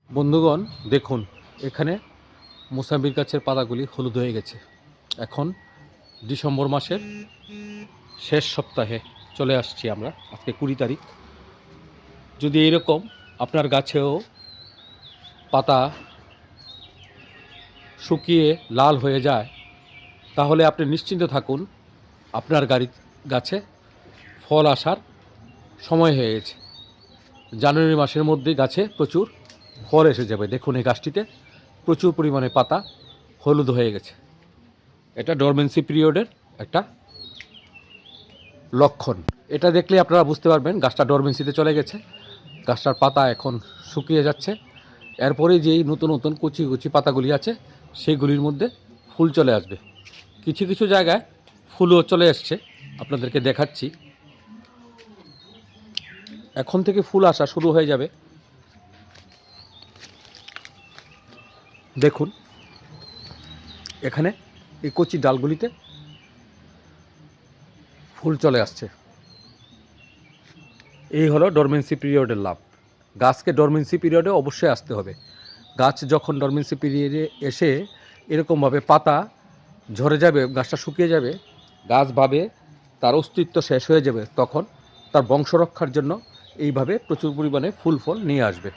বন্ধুগণ দেখুন, এখানে মোসাম্বির গাছের পাতাগুলি হলুদ হয়ে গেছে। এখন ডিসেম্বর মাসের শেষ সপ্তাহে চলে আসছি আমরা, আজকে 20 তারিখ। যদি এরকম আপনার গাছেও পাতা শুকিয়ে লাল হয়ে যায়, তাহলে আপনি নিশ্চিন্ত থাকুন, আপনার গাছে ফল আসার সময় হয়ে গেছে। জানুয়ারি মাসের মধ্যে গাছে প্রচুর ফল এসে যাবে। দেখুন, এই গাছটিতে প্রচুর পরিমাণে পাতা হলুদ হয়ে গেছে। এটা ডরমেন্সি পিরিয়ডের একটা লক্ষণ। এটা দেখলে আপনারা বুঝতে পারবেন গাছটা ডরমেন্সিতে চলে গেছে, গাছটার পাতা এখন শুকিয়ে যাচ্ছে। এরপরে যেই নতুন নতুন কুচি কুচি পাতাগুলি আছে, সেইগুলির মধ্যে ফুল চলে আসবে। কিছু কিছু জায়গায় ফুলও চলে আসছে, আপনাদেরকে দেখাচ্ছি। এখন থেকে ফুল আসা শুরু হয়ে যাবে। দেখুন, এখানে এই কচি ডালগুলিতে ফুল চলে আসছে। এই হলো ডরমেন্সি পিরিয়ডের লাভ। গাছকে ডরমেন্সি পিরিয়ডে অবশ্যই আসতে হবে। গাছ যখন ডরমেন্সি পিরিয়ডে এসে এরকমভাবে পাতা ঝরে যাবে, গাছটা শুকিয়ে যাবে, গাছ ভাবে তার অস্তিত্ব শেষ হয়ে যাবে, তখন তার বংশ রক্ষার জন্য এইভাবে প্রচুর পরিমাণে ফুল ফল নিয়ে আসবে।